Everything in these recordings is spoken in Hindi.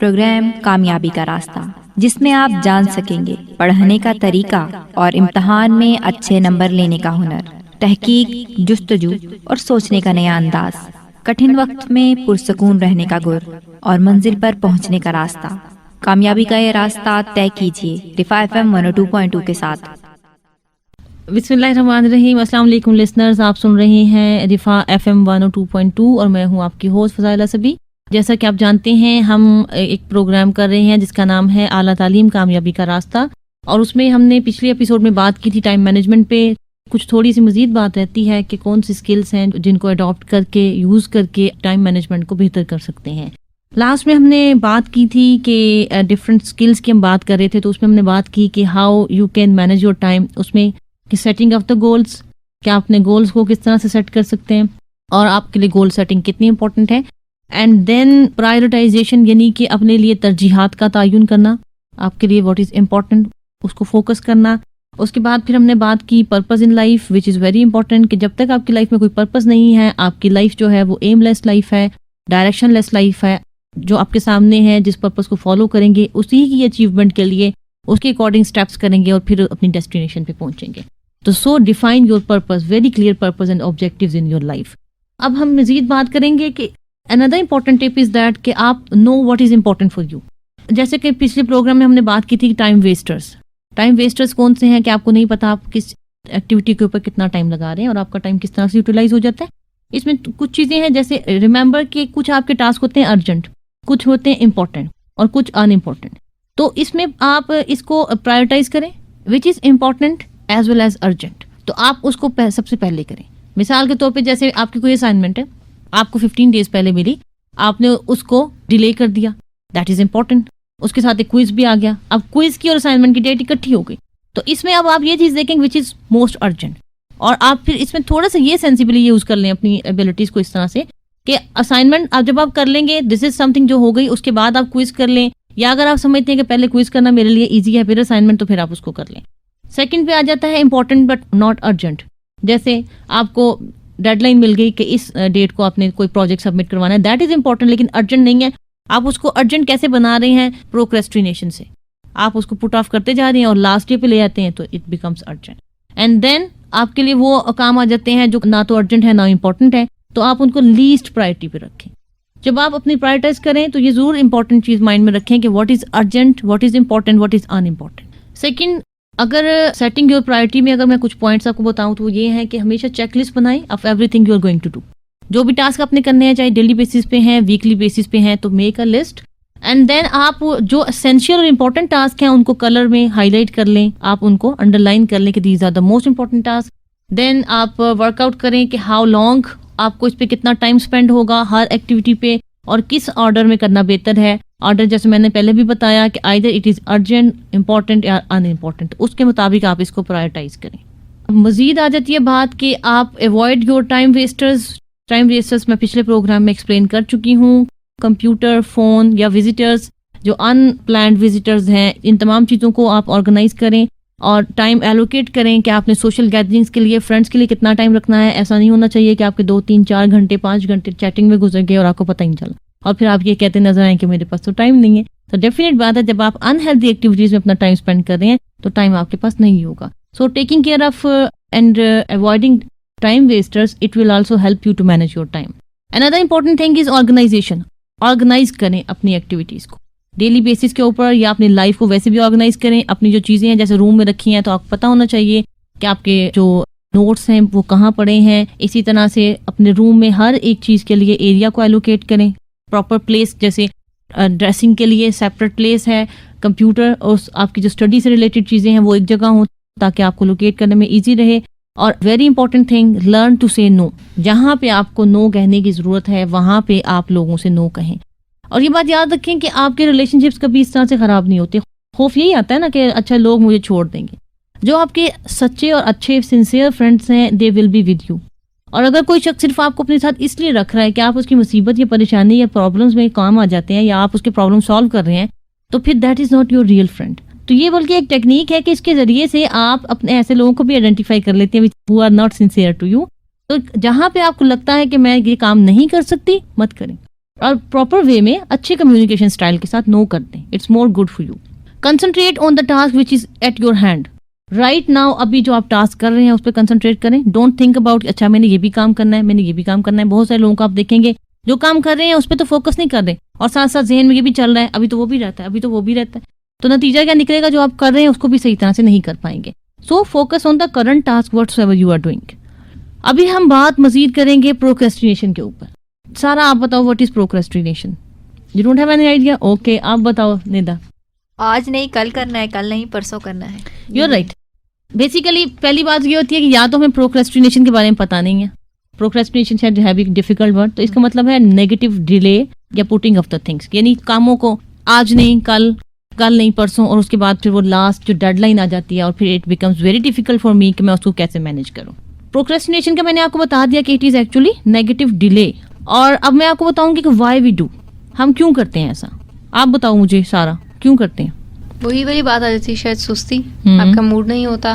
प्रोग्राम कामयाबी का रास्ता, जिसमें आप जान सकेंगे पढ़ने का तरीका और इम्तहान में अच्छे नंबर लेने का हुनर, तहकीक, जुस्तजू और सोचने का नया अंदाज, कठिन वक्त में पुरसकून रहने का गुर और मंजिल पर पहुंचने का रास्ता। कामयाबी का ये रास्ता तय कीजिए रिफा FM 102.2 के साथ। बिस्मिल्लाहिर्रहमानिर्रहीम। अस्सलाम वालेकुम लिसनर्स, आप सुन रहे हैं रिफा FM 102.2 और मैं हूं आपकी होस्ट फजाइला सबी। जैसा कि आप जानते हैं, हम एक प्रोग्राम कर रहे हैं जिसका नाम है आला तालीम कामयाबी का रास्ता, और उसमें हमने पिछले एपिसोड में बात की थी टाइम मैनेजमेंट पे। कुछ थोड़ी सी मजीद बात रहती है कि कौन सी स्किल्स हैं जिनको अडॉप्ट करके यूज़ करके टाइम मैनेजमेंट को बेहतर कर सकते हैं। लास्ट में हमने बात की थी कि डिफरेंट स्किल्स की हम बात कर रहे थे, तो उसमें हमने बात की कि how you can manage your time, उसमें कि सेटिंग ऑफ द गोल्स, क्या अपने गोल्स को किस तरह से सेट कर सकते हैं और आपके लिए गोल सेटिंग कितनी इंपॉर्टेंट है। एंड देन प्रायोरिटाइजेशन, यानी कि अपने लिए तरजीहात का तयन करना, आपके लिए व्हाट इज़ इम्पॉर्टेंट उसको फोकस करना। उसके बाद फिर हमने बात की purpose in life, which is very important, कि जब तक आपकी लाइफ में कोई पर्पस नहीं है, आपकी लाइफ जो है वो एमलेस लाइफ है, डायरेक्शनलेस लाइफ है। जो आपके सामने है, जिस पर्पस को फॉलो करेंगे उसी की अचीवमेंट के लिए उसके अकॉर्डिंग स्टेप्स करेंगे और फिर अपनी डेस्टिनेशन पे पहुंचेंगे। तो सो define your purpose, very clear purpose and objectives in your life. अब हम मजीद बात करेंगे कि another important tip is that कि आप know what is important for you. जैसे कि पिछले प्रोग्राम में हमने बात की थी टाइम वेस्टर्स। टाइम वेस्टर्स कौन से हैं कि आपको नहीं पता आप किस एक्टिविटी के ऊपर कितना टाइम लगा रहे हैं और आपका टाइम किस तरह से यूटिलाइज हो जाता है। इसमें कुछ चीज़ें हैं, जैसे रिमेंबर कि कुछ आपके टास्क होते हैं अर्जेंट, कुछ होते हैं इंपॉर्टेंट और कुछ अनइम्पॉर्टेंट। तो इसमें आप इसको प्रायोरिटाइज करें, which is important as well as urgent, तो आप उसको सबसे पहले करें। मिसाल के तौर पे जैसे आपकी कोई असाइनमेंट है, आपको 15 डेज पहले मिली, आपने उसको डिले कर दिया, दैट इज़ इम्पॉर्टेंट। उसके साथ एक क्विज भी आ गया, अब क्विज की और असाइनमेंट की डेट इकट्ठी हो गई, तो इसमें अब आप ये चीज़ देखेंगे विच इज़ मोस्ट अर्जेंट। और आप फिर इसमें थोड़ा सा ये सेंसिबली यूज़ कर लें अपनी एबिलिटीज़ को इस तरह से कि असाइनमेंट आप जब आप कर लेंगे, दिस इज समथिंग जो हो गई, उसके बाद आप क्विज कर लें, या अगर आप समझते हैं कि पहले क्विज करना मेरे लिए इजी है फिर असाइनमेंट, तो फिर आप उसको कर लें। सेकंड पे आ जाता है इंपॉर्टेंट बट नॉट अर्जेंट। जैसे आपको डेडलाइन मिल गई कि इस डेट को आपने कोई प्रोजेक्ट सबमिट करवाना है, दैट इज इंपॉर्टेंट लेकिन अर्जेंट नहीं है। आप उसको अर्जेंट कैसे बना रहे हैं? प्रोक्रेस्टिनेशन से आप उसको पुट ऑफ करते जा रहे हैं और लास्ट डे पे ले आते हैं, तो it becomes urgent. And then आपके लिए वो काम आ जाते हैं जो ना तो अर्जेंट है ना इंपॉर्टेंट है, तो आप उनको लीस्ट प्रायोरिटी पे रखें। जब आप अपनी प्रायोरिटाइज करें तो ये जरूर इंपॉर्टेंट चीज माइंड में रखें कि what is urgent, what is important, what is unimportant. Second, अगर सेटिंग योर प्रायोरिटी में अगर मैं कुछ पॉइंट्स आपको बताऊं तो ये है कि हमेशा चेकलिस्ट बनाएं of everything you are going to do. जो भी टास्क आपने करने हैं, चाहे डेली बेसिस पे हैं, वीकली बेसिस पे हैं, तो make a list. And then आप जो एसेंशियल और इंपॉर्टेंट टास्क हैं उनको कलर में हाईलाइट कर लें, आप उनको अंडरलाइन कर लें कि these are the most important task. Then आप वर्कआउट करें कि हाउ लॉन्ग आपको इस पे कितना टाइम स्पेंड होगा हर एक्टिविटी पे, और किस ऑर्डर में करना बेहतर है। ऑर्डर जैसे मैंने पहले भी बताया कि either it is urgent, important या अनइम्पॉर्टेंट, उसके मुताबिक आप इसको प्रायोरिटाइज करें। मजीद आ जाती है बात कि आप avoid your time wasters. Time wasters मैं पिछले प्रोग्राम में एक्सप्लेन कर चुकी हूँ। कंप्यूटर, फ़ोन या विजिटर्स, जो अनप्लान्ड विजिटर्स हैं, इन तमाम चीज़ों को आप ऑर्गेनाइज करें और टाइम एलोकेट करें कि आपने सोशल गैदरिंग्स के लिए, फ्रेंड्स के लिए कितना टाइम रखना है। ऐसा नहीं होना चाहिए कि आपके 2, 3, 4 घंटे, 5 घंटे चैटिंग में गुजर गए और आपको पता ही नहीं चला, और फिर आप ये कहते नजर आए कि मेरे पास तो टाइम नहीं है। तो डेफिनेट बात है, जब आप अनहेल्दी एक्टिविटीज में अपना टाइम स्पेंड कर रहे हैं तो टाइम आपके पास नहीं होगा। So taking care of and avoiding time wasters, it will also help you to manage your time. Another important thing is organisation. Organise करें अपनी एक्टिविटीज को डेली बेसिस के ऊपर, या अपनी लाइफ को वैसे भी ऑर्गेनाइज करें। अपनी जो चीज़ें हैं जैसे रूम में रखी हैं, तो आपको पता होना चाहिए कि आपके जो नोट्स हैं वो कहाँ पड़े हैं। इसी तरह से अपने रूम में हर एक चीज़ के लिए एरिया को एलोकेट करें, प्रॉपर प्लेस, जैसे ड्रेसिंग के लिए सेपरेट प्लेस है, कंप्यूटर और आपकी जो स्टडी से रिलेटेड चीज़ें हैं वो एक जगह हों ताकि आपको लोकेट करने में ईजी रहे। और very important thing, learn to say no. जहाँ पे आपको नो कहने की ज़रूरत है वहाँ पे आप लोगों से नो कहें। और ये बात याद रखें कि आपके रिलेशनशिप्स कभी इस तरह से ख़राब नहीं होते। खौफ यही आता है ना कि अच्छा लोग मुझे छोड़ देंगे। जो आपके सच्चे और अच्छे सिंसियर फ्रेंड्स हैं, they will be with you. और अगर कोई शख्स सिर्फ आपको अपने साथ इसलिए रख रहा है कि आप उसकी मुसीबत या परेशानी या प्रॉब्लम्स में काम आ जाते हैं या आप उसके प्रॉब्लम सॉल्व कर रहे हैं, तो फिर that is not your real friend. तो ये बल्कि एक टेक्निक है कि इसके ज़रिए से आप अपने ऐसे लोगों को भी आइडेंटिफाई कर लेते हैं who are not sincere to you. तो जहाँ पे आपको लगता है कि मैं ये काम नहीं कर सकती, मत करें। और प्रॉपर वे में अच्छे कम्युनिकेशन स्टाइल के साथ नो कर दें. It's more good for you. Concentrate on the task which is at your hand right now. अभी जो आप टास्क कर रहे हैं उस पर कंसंट्रेट करें. डोंट थिंक अबाउट अच्छा मैंने ये भी काम करना है, मैंने ये भी काम करना है. बहुत सारे लोगों को आप देखेंगे जो काम कर रहे हैं उस पर तो फोकस नहीं कर रहे और साथ साथ जहन में ये भी चल रहा है अभी तो वो भी रहता है, अभी तो वो भी रहता है. तो नतीजा क्या निकलेगा, जो आप कर रहे हैं उसको भी सही तरह से नहीं कर पाएंगे. So focus on the current task whatsoever you are doing. अभी हम बात मजीद करेंगे प्रोक्रेस्टिनेशन के ऊपर. सारा आप बताओ what is procrastination. You don't have any idea. Okay आप बताओ निदा. आज नहीं कल करना है, कल नहीं परसों करना है. You are right. बेसिकली पहली बात ये होती है कि या तो हमें प्रोक्रेस्टिनेशन के बारे में पता नहीं है. प्रोक्रेस्टिनेशन शायद है भी डिफिकल्ट वर्ड. तो इसका मतलब है नेगेटिव डिले या पुटिंग ऑफ द थिंग्स, यानी कामों को आज नहीं कल, कल नहीं परसों, और उसके बाद फिर वो लास्ट जो डेडलाइन आ जाती है और फिर it becomes very difficult for me कि मैं उसको कैसे मैनेज करूं. प्रोक्रेस्टिनेशन का मैंने आपको बता दिया कि it is actually negative delay. और अब मैं आपको बताऊंगी कि व्हाई वी डू, हम क्यों करते हैं ऐसा. आप बताओ मुझे सारा, क्यों करते हैं. वही वाली बात आ जाती है, शायद सुस्ती, आपका मूड नहीं होता,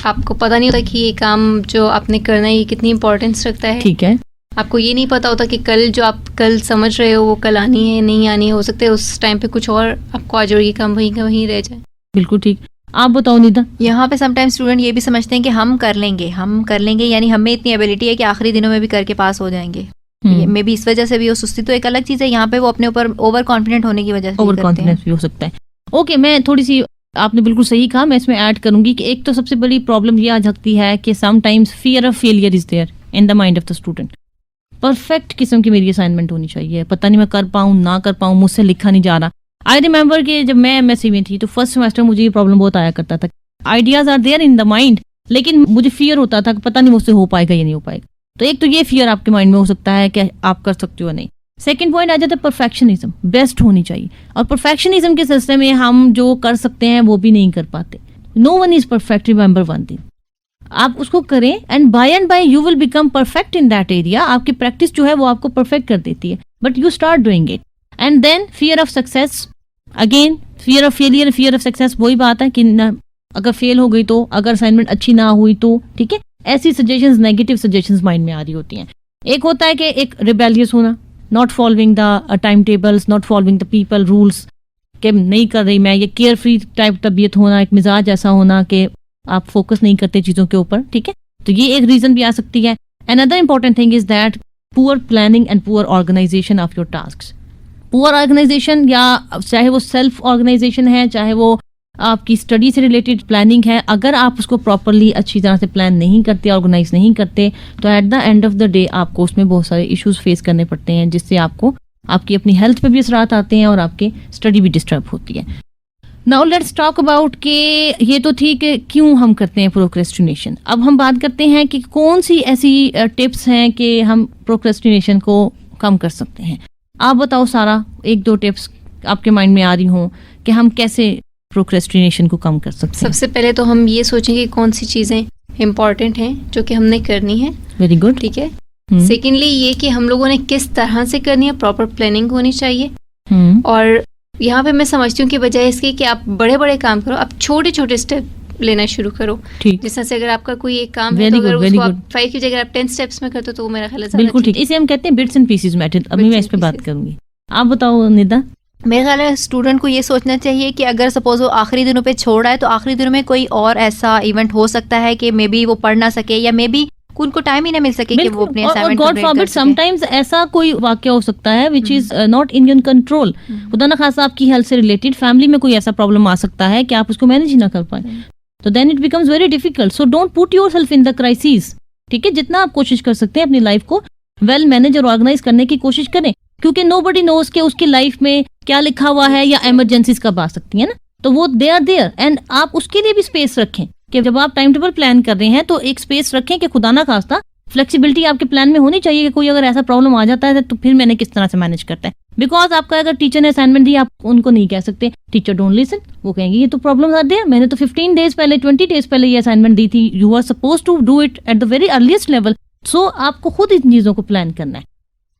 आपको पता नहीं होता कि ये काम जो आपने करना है ये कितनी इंपॉर्टेंस रखता है. ठीक है. आपको ये नहीं पता होता कि कल जो आप कल समझ रहे हो वो कल आनी है नहीं आनी है. हो सकता है उस टाइम पे कुछ और आपको आ जाए और ये काम वहीं का वहीं रह जाए. बिल्कुल ठीक. आप बताओ निदा. यहाँ पे समटाइम्स स्टूडेंट ये भी समझते हैं कि हम कर लेंगे, यानी हमें इतनी एबिलिटी है कि आखिरी दिनों में भी करके पास हो जाएंगे. मे भी इस वजह से भी वो सुस्ती तो एक अलग चीज है. यहाँ पे वो अपने ऊपर ओवर कॉन्फिडेंट होने की वजह से ओवर कॉन्फिडेंस भी हो सकता है. ओके मैं थोड़ी सी, आपने बिल्कुल सही कहा, मैं इसमें ऐड करूंगी कि एक तो सबसे बड़ी प्रॉब्लम ये आ सकती है कि sometimes fear of failure is there in the mind of the student. Perfect किस्म की मेरी असाइनमेंट होनी चाहिए, पता नहीं मैं कर पाऊँ ना कर पाऊँ, मुझसे लिखा नहीं जा रहा. आई रिमेंबर कि जब मैं एमएससी में थी तो फर्स्ट सेमेस्टर मुझे ये प्रॉब्लम बहुत आया करता था. Ideas are there in the mind, लेकिन मुझे फियर होता था कि पता नहीं मुझसे हो पाएगा या नहीं हो पाएगा. तो एक तो ये फियर आपके माइंड में हो सकता है कि आप कर सकते हो नहीं. सेकंड पॉइंट आ जाता है परफेक्शनिज्म. बेस्ट होनी चाहिए, और परफेक्शनिज्म के सिलसिले में हम जो कर सकते हैं वो भी नहीं कर पाते. No one is perfect. Remember one thing, आप उसको करें and by you will become perfect in that area. आपकी प्रैक्टिस जो है वो आपको परफेक्ट कर देती है, but you start doing it. And then fear of success, again fear of failure, fear of success. वही बात है कि अगर फेल हो गई तो, अगर असाइनमेंट अच्छी ना हुई तो, ठीक है. ऐसी सजेशंस, नेगेटिव सजेशंस माइंड में आ रही होती हैं. एक होता है कि एक रिबेलियस होना, not following the time tables, not following the people rules, कि नहीं कर रही मैं, ये केयर फ्री टाइप तबीयत होना, एक मिजाज ऐसा होना कि आप फोकस नहीं करते चीज़ों के ऊपर, ठीक है. तो ये एक रीज़न भी आ सकती है. Another important thing is that poor planning and poor organisation of your tasks. Poor organisation, या चाहे वो सेल्फ ऑर्गेनाइजेशन है, चाहे वो आपकी स्टडी से रिलेटेड प्लानिंग है, अगर आप उसको प्रॉपरली अच्छी तरह से प्लान नहीं करते, ऑर्गेनाइज नहीं करते, तो at the end of the day आपको उसमें बहुत सारे इश्यूज फेस करने पड़ते हैं, जिससे आपको आपकी अपनी हेल्थ पे भी असरात आते हैं और आपके स्टडी भी डिस्टर्ब होती है. नाउ लेट्स टॉक अबाउट कि ये तो ठीक है क्यों हम करते हैं प्रोक्रेस्टिनेशन. अब हम बात करते हैं कि कौन सी ऐसी टिप्स हैं कि हम प्रोक्रेस्टिनेशन को कम कर सकते हैं. आप बताओ सारा, एक दो टिप्स आपके माइंड में आ रही हों कि हम कैसे प्रोक्रेस्टिनेशन को कम कर सकते हैं. सबसे पहले तो हम ये सोचेंगे कौन सी चीज़ें इम्पॉर्टेंट हैं जो कि हमने करनी है. Very good. ठीक है. सेकेंडली ये कि हम लोगों ने किस तरह से करनी है, प्रॉपर प्लानिंग होनी चाहिए. और यहाँ पे मैं समझती हूँ कि बजाय इसके कि आप बड़े बड़े काम करो, आप छोटे छोटे स्टेप लेना शुरू करो. जिस तरह से अगर आपका कोई एक काम है तो अगर उसको आप 5 की जगह आप 10 स्टेप्स में करते हो तो वो मेरा ख्याल है बिल्कुल ठीक. इसे हम कहते हैं बिट्स एंड पीसेस मेथड. अभी मैं इस पे बात करूंगी. आप बताओ निदा. मेरे ख्याल है स्टूडेंट को ये सोचना चाहिए कि अगर सपोज वो आखिरी दिनों पे छोड़ रहा है तो आखिरी दिनों में कोई और ऐसा इवेंट हो सकता है कि मे बी वो पढ़ ना सके, या मे बी उनको टाइम ही ना मिल सके कि वो अपने असाइनमेंट गॉड फॉरबिड समटाइम्स ऐसा कोई वाक्य हो सकता है which is not in your control. खुदा ना खासा आपकी हेल्थ से रिलेटेड फैमिली में कोई ऐसा प्रॉब्लम आ सकता है कि आप उसको मैनेज ही ना कर पाए. तो then it becomes very difficult. So don't put yourself in the crisis. ठीक है, जितना आप कोशिश कर सकते हैं अपनी लाइफ को वेल मैनेज और ऑर्गेनाइज करने की कोशिश करें, क्योंकि नोबडी नोज के उसकी लाइफ में क्या लिखा हुआ है या इमरजेंसीज कब आ सकती है ना. तो वो दे आर देयर एंड आप उसके लिए भी स्पेस रखें कि जब आप टाइम टेबल प्लान कर रहे हैं तो एक स्पेस रखें कि खुदा ना खास्ता फ्लेक्सिबिलिटी आपके प्लान में होनी चाहिए कि कोई अगर ऐसा प्रॉब्लम आ जाता है तो फिर मैंने किस तरह से मैनेज करता है. बिकॉज आपका अगर टीचर ने असाइनमेंट दी, आप उनको नहीं कह सकते टीचर डोंट लिसन. वो कहेंगे ये तो प्रॉब्लम आर देयर, मैंने तो 15 डेज पहले 20 डेज पहले ये असाइनमेंट दी थी. You are suppose to do it at the very earliest level. So आपको खुद इन चीजों को प्लान करना है.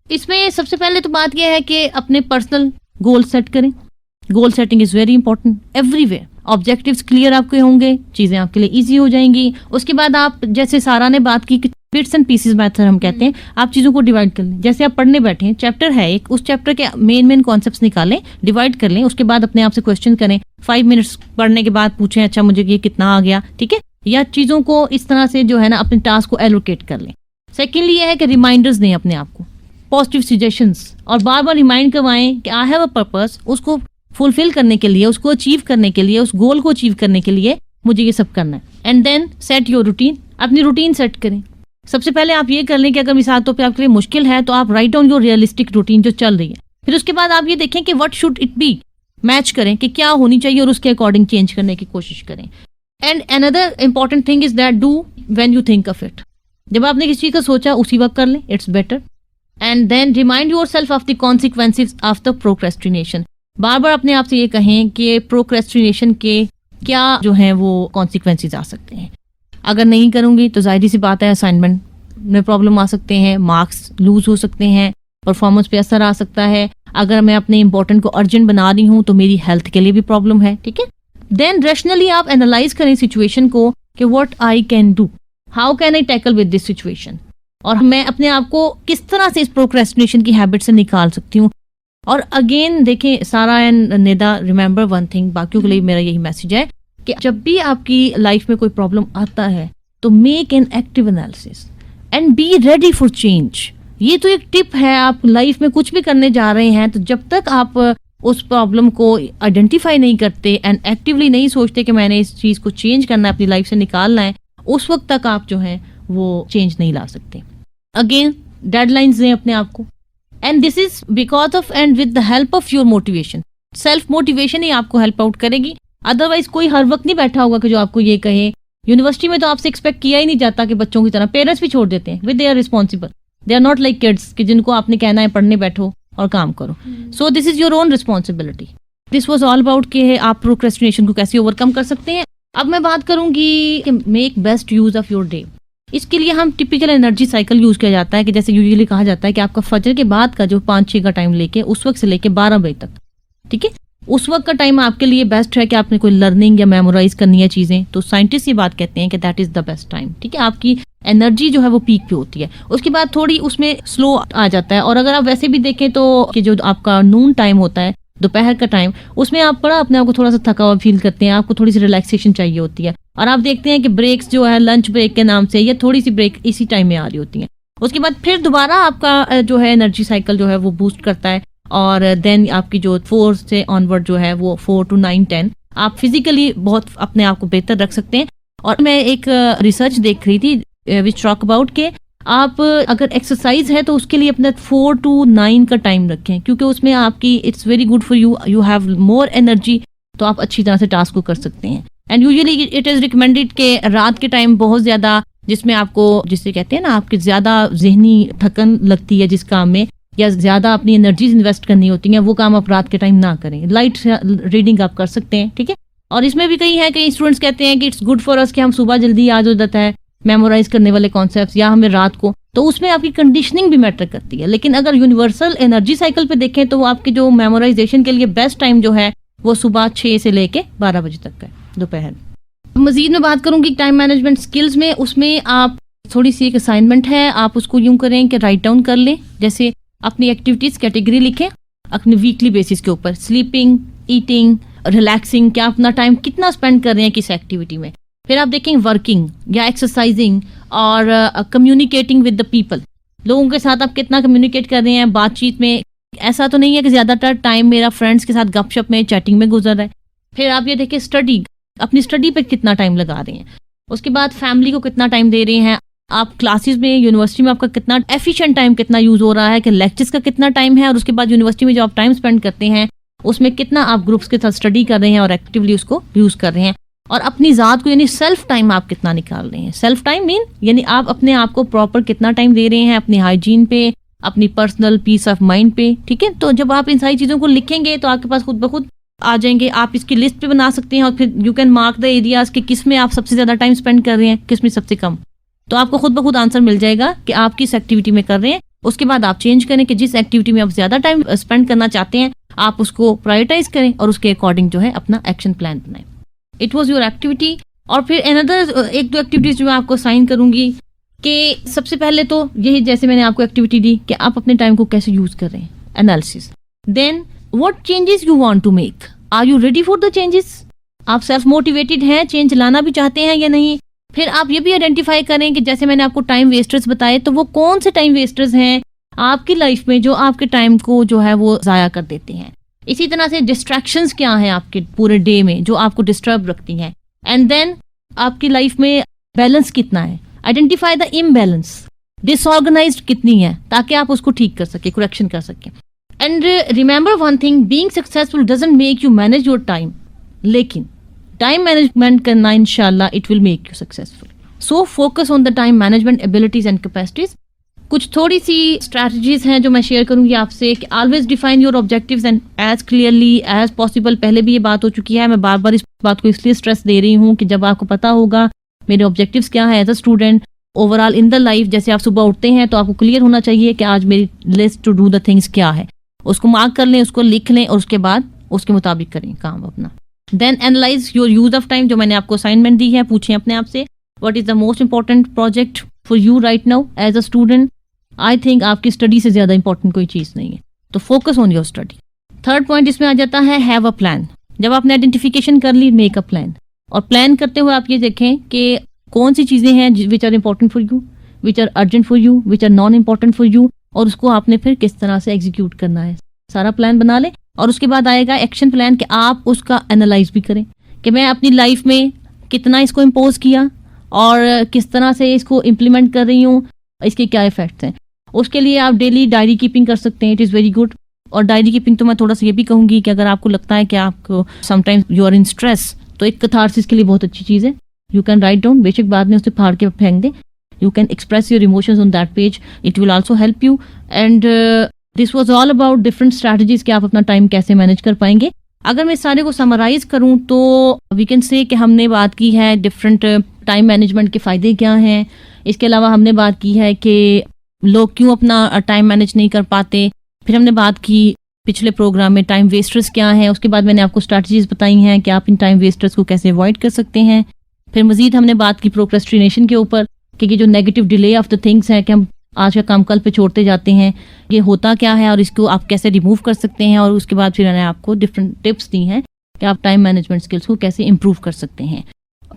इसमें सबसे पहले तो बात यह है कि अपने पर्सनल गोल सेट करें. Goal setting is very important everywhere. Objectives clear आपके होंगे, चीजें आपके लिए इजी हो जाएंगी. उसके बाद आप, जैसे सारा ने बात की कि बिट्स एंड पीसेस मेथड हम कहते हैं। आप चीज़ों को डिवाइड कर लें, जैसे आप पढ़ने बैठे हैं, चैप्टर है एक, उस चैप्टर के मेन कॉन्सेप्ट्स निकालें, डिवाइड कर लें, उसके बाद अपने आप से क्वेश्चन करें, 5 मिनट्स पढ़ने के बाद पूछें अच्छा मुझे ये कितना आ गया, ठीक है। या चीज़ों को इस तरह से जो है ना अपने टास्क को एलोकेट कर लें। सेकेंडली ये है कि रिमाइंडर्स दें अपने आप को, पॉजिटिव सजेशंस, और बार बार रिमाइंड करवाएं कि आई हैव अ पर्पस, उसको फुलफिल करने के लिए, उसको अचीव करने के लिए, उस गोल को अचीव करने के लिए मुझे ये सब करना है। And then set your routine, अपनी रूटीन सेट करें। सबसे पहले आप ये कर लें कि अगर मिसाल तौर पे आपके लिए मुश्किल है तो आप write down your realistic routine जो चल रही है। फिर उसके बाद आप ये देखें कि what should it be, match करें कि क्या होनी चाहिए और उसके अकॉर्डिंग चेंज करने की कोशिश करें। And another important thing is that do when you think of it, जब आपने किसी चीज का सोचा उसी वक्त कर लें, it's better. And then remind yourself of the consequences of the procrastination, बार बार अपने आप से ये कहें कि प्रोक्रेस्टिनेशन के क्या जो है वो कॉन्सिक्वेंसेस आ सकते हैं। अगर नहीं करूंगी तो जाहिर सी बात है असाइनमेंट में प्रॉब्लम आ सकते हैं, मार्क्स लूज हो सकते हैं, परफॉर्मेंस पे असर आ सकता है। अगर मैं अपने इंपॉर्टेंट को अर्जेंट बना रही हूँ तो मेरी हेल्थ के लिए भी प्रॉब्लम है, ठीक है। देन रैशनली आप एनालाइज करें सिचुएशन को कि what I can do, how can I tackle with this situation, और मैं अपने आप को किस तरह से इस प्रोक्रेस्टिनेशन की हैबिट से निकाल सकती हूँ। और अगेन देखें सारा and Nida, remember one thing, बाकियों के लिए मेरा यही मैसेज है कि जब भी आपकी लाइफ में कोई प्रॉब्लम आता है तो make an active analysis and be ready for change. ये तो एक टिप है, आप लाइफ में कुछ भी करने जा रहे हैं तो जब तक आप उस प्रॉब्लम को आइडेंटिफाई नहीं करते एंड एक्टिवली नहीं सोचते कि मैंने इस चीज़ को चेंज करना है, अपनी लाइफ से निकालना है, उस वक्त तक आप जो है वो चेंज नहीं ला सकते। अगेन डेडलाइंस दें अपने आप को, and this is because of and with the help of your motivation. Self motivation ही आपको हेल्प आउट करेगी, अदरवाइज कोई हर वक्त नहीं बैठा होगा कि जो आपको ये कहे। यूनिवर्सिटी में तो आपसे एक्सपेक्ट किया ही नहीं जाता कि बच्चों की तरह, पेरेंट्स भी छोड़ देते हैं, with they are responsible, they are not like kids कि जिनको आपने कहना है पढ़ने बैठो और काम करो। So this is your own responsibility. This was all about कि आप प्रोक्रेस्टिनेशन को कैसे ओवरकम कर सकते हैं। अब मैं बात करूंगी कि make best use of your day. इसके लिए हम टिपिकल एनर्जी साइकिल यूज किया जाता है कि जैसे यूजुअली कहा जाता है कि आपका फजर के बाद का जो 5-6 का टाइम लेके उस वक्त से लेके 12 बजे तक, ठीक है, उस वक्त का टाइम आपके लिए बेस्ट है कि आपने कोई लर्निंग या मेमोराइज करनी है चीज़ें, तो साइंटिस्ट ये बात कहते हैं कि that is the best time, ठीक है। आपकी एनर्जी जो है वो पीक पे होती है, उसके बाद थोड़ी उसमें स्लो आ जाता है। और अगर आप वैसे भी देखें तो कि जो आपका नून टाइम होता है, दोपहर का टाइम, उसमें आप बड़ा अपने आप को थोड़ा सा थका हुआ फील करते हैं, आपको थोड़ी सी रिलैक्सेशन चाहिए होती है। और आप देखते हैं कि ब्रेक्स जो है लंच ब्रेक के नाम से या थोड़ी सी ब्रेक इसी टाइम में आ रही होती हैं। उसके बाद फिर दोबारा आपका जो है एनर्जी साइकिल जो है वो बूस्ट करता है, और देन आपकी जो 4 से ऑनवर्ड जो है वो 4 to 9, 10 आप फिजिकली बहुत अपने आप को बेहतर रख सकते हैं। और मैं एक रिसर्च देख रही थी विच टॉक अबाउट के आप अगर एक्सरसाइज है तो उसके लिए अपना 4 to 9 का टाइम रखें, क्योंकि उसमें आपकी it's very good for you, you have more energy, तो आप अच्छी तरह से टास्क को कर सकते हैं। And usually it is recommended के रात के टाइम बहुत ज़्यादा, जिसमें आपको जिससे कहते हैं ना आपकी ज़्यादा जहनी थकन लगती है जिस काम में, या ज़्यादा अपनी एनर्जीज इन्वेस्ट करनी होती हैं, वो काम आप रात के टाइम ना करें। लाइट रीडिंग आप कर सकते हैं, ठीक है। और इसमें भी कई स्टूडेंट्स कहते हैं कि इट्स गुड फॉर अस कि हम सुबह जल्दी याद हो जाता है मेमोराइज करने वाले कॉन्सेप्ट्स, या हमें रात को, तो उसमें आपकी कंडीशनिंग भी मैटर करती है। लेकिन अगर यूनिवर्सल एनर्जी साइकिल पे देखें तो आपके जो मेमोराइजेशन के लिए बेस्ट टाइम जो है वो सुबह 6 से लेके 12 बजे तक है, दोपहर। मजीद में बात करूंगी टाइम मैनेजमेंट स्किल्स में, उसमें आप थोड़ी सी एक असाइनमेंट है, आप उसको यूं करें कि राइट डाउन कर लें, जैसे अपनी एक्टिविटीज कैटेगरी लिखें अपने वीकली बेसिस के ऊपर, स्लीपिंग, ईटिंग, रिलैक्सिंग, क्या अपना टाइम कितना स्पेंड कर रहे हैं किस एक्टिविटी में। फिर आप देखें वर्किंग या एक्सरसाइजिंग और कम्युनिकेटिंग विद द पीपल, लोगों के साथ आप कितना कम्युनिकेट कर रहे हैं बातचीत में। ऐसा तो नहीं है कि ज़्यादातर टाइम मेरा फ्रेंड्स के साथ गपशप में, चैटिंग में गुजर रहा है। फिर आप ये देखें स्टडी, अपनी स्टडी पे कितना टाइम लगा रहे हैं। उसके बाद फैमिली को कितना टाइम दे रहे हैं, आप क्लासेस में यूनिवर्सिटी में आपका कितना एफिशिएंट टाइम कितना यूज हो रहा है, कि लेक्चर्स का कितना टाइम है, और उसके बाद यूनिवर्सिटी में जो आप टाइम स्पेंड करते हैं उसमें कितना आप ग्रुप्स के साथ स्टडी कर रहे हैं और एक्टिवली उसको यूज कर रहे हैं। और अपनी ज़ात को यानी सेल्फ टाइम आप कितना निकाल रहे हैं। सेल्फ टाइम मीन यानी आप अपने आप को प्रॉपर कितना टाइम दे रहे हैं अपनी हाइजीन पे, अपनी पर्सनल पीस ऑफ माइंड पे, ठीक है। तो जब आप इन सारी चीज़ों को लिखेंगे तो आपके पास खुद ब खुद आ जाएंगे, आप इसकी लिस्ट पे बना सकते हैं, और फिर you can mark the areas कि किस में आप सबसे ज़्यादा टाइम स्पेंड कर रहे हैं, किस में सबसे कम। तो आपको खुद ब खुद आंसर मिल जाएगा कि आप किस एक्टिविटी में कर रहे हैं। उसके बाद आप चेंज करें कि जिस एक्टिविटी में आप ज़्यादा टाइम स्पेंड करना चाहते हैं आप उसको प्रायोरिटाइज करें और उसके अकॉर्डिंग जो है अपना एक्शन प्लान बनाएं। It was your activity. और फिर अनदर 1-2 एक्टिविटीज जो मैं आपको साइन करूंगी, कि सबसे पहले तो यही, जैसे मैंने आपको एक्टिविटी दी कि आप अपने टाइम को कैसे यूज कर रहे हैं, analysis. Then what changes you want to make, are you ready for the changes, आप सेल्फ मोटिवेटेड हैं, चेंज लाना भी चाहते हैं या नहीं। फिर आप ये भी आइडेंटिफाई करें कि जैसे मैंने आपको टाइम वेस्टर्स बताए, तो वो कौन से टाइम वेस्टर्स हैं आपकी लाइफ में जो आपके टाइम को जो है वो जाया कर देते हैं। इसी तरह से डिस्ट्रैक्शंस क्या हैं आपके पूरे डे में जो आपको डिस्टर्ब रखती हैं। एंड देन आपकी लाइफ में बैलेंस कितना है, आइडेंटिफाई द इम्बैलेंस, डिसऑर्गेनाइज्ड कितनी है, ताकि आप उसको ठीक कर सके, करेक्शन कर सके। And remember one thing, being successful doesn't make you manage your time, लेकिन टाइम मैनेजमेंट करना इंशाल्लाह it will make you successful. So focus on the time management abilities and capacities. कुछ थोड़ी सी स्ट्रैटेजीज हैं जो मैं शेयर करूंगी आपसे कि always define your objectives and as clearly as possible. पहले भी ये बात हो चुकी है, मैं बार बार इस बात को इसलिए स्ट्रेस दे रही हूँ कि जब आपको पता होगा मेरे ऑब्जेक्टिव्स क्या है as a student overall in the life, जैसे आप सुबह उठते हैं तो आपको क्लियर होना चाहिए कि आज मेरी list to do the things क्या है, उसको मार्क कर लें, उसको लिख लें और उसके बाद उसके मुताबिक करें काम अपना। Then analyse your use of time, जो मैंने आपको असाइनमेंट दी है, पूछें अपने आप से what is the most important project for you right now as a student. I think आपकी स्टडी से ज्यादा इंपॉर्टेंट कोई चीज नहीं है, तो focus on your study. Third point इसमें आ जाता है हैव अ प्लान। जब आपने आइडेंटिफिकेशन कर ली, मेक अ प्लान। और प्लान करते हुए आप ये देखें कि कौन सी चीजें हैं which are important for you, which are urgent for you, which are non important for you, और उसको आपने फिर किस तरह से एग्जीक्यूट करना है, सारा प्लान बना लें। और उसके बाद आएगा एक्शन प्लान कि आप उसका एनालाइज भी करें कि मैं अपनी लाइफ में कितना इसको इम्पोज किया और किस तरह से इसको इम्प्लीमेंट कर रही हूँ, इसके क्या इफेक्ट्स हैं। उसके लिए आप डेली डायरी कीपिंग कर सकते हैं, इट इज़ वेरी गुड। और डायरी कीपिंग तो मैं थोड़ा सा ये भी कहूँगी कि अगर आपको लगता है कि आपको sometimes you are in stress, तो एक कैथारसिस के लिए बहुत अच्छी चीज़ है। यू कैन राइट डाउन, बेशक बाद में उसे फाड़ के फेंक दें, you can express your emotions on that page, it will also help you. And this was all about different strategies कि आप अपना टाइम कैसे मैनेज कर पाएंगे। अगर मैं इस सारे को समराइज करूं तो वी कैन से कि हमने बात की है डिफरेंट टाइम मैनेजमेंट के फ़ायदे क्या हैं। इसके अलावा हमने बात की है कि लोग क्यों अपना टाइम मैनेज नहीं कर पाते। फिर हमने बात की पिछले प्रोग्राम में टाइम वेस्टर्स क्या हैं। उसके बाद मैंने आपको स्ट्रैटेजीज बताई हैं कि आप इन टाइम वेस्टर्स को कैसे अवॉइड कर सकते हैं। फिर मजीद हमने बात की प्रोक्रेस्टिनेशन के ऊपर कि ये जो negative delay of the things है कि हम आज का काम कल पे छोड़ते जाते हैं, ये होता क्या है और इसको आप कैसे रिमूव कर सकते हैं। और उसके बाद फिर मैंने आपको डिफरेंट टिप्स दी हैं कि आप टाइम मैनेजमेंट स्किल्स को कैसे इंप्रूव कर सकते हैं।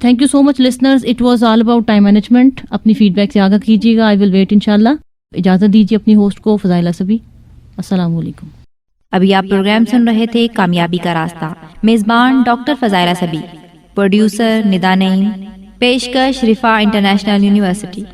Thank you so much listeners, it was all about time management. अपनी फीडबैक से आगाह कीजिएगा, आई विल वेट इंशाल्लाह। इजाज़त दीजिए अपनी होस्ट को फजाइला सभी। अस्सलाम वालेकुम। अभी आप प्रोग्राम सुन रहे थे कामयाबी का रास्ता, मेजबान डॉक्टर फजाइला सभी, प्रोड्यूसर निदा नईम, पेशकश रिफा इंटरनेशनल यूनिवर्सिटी।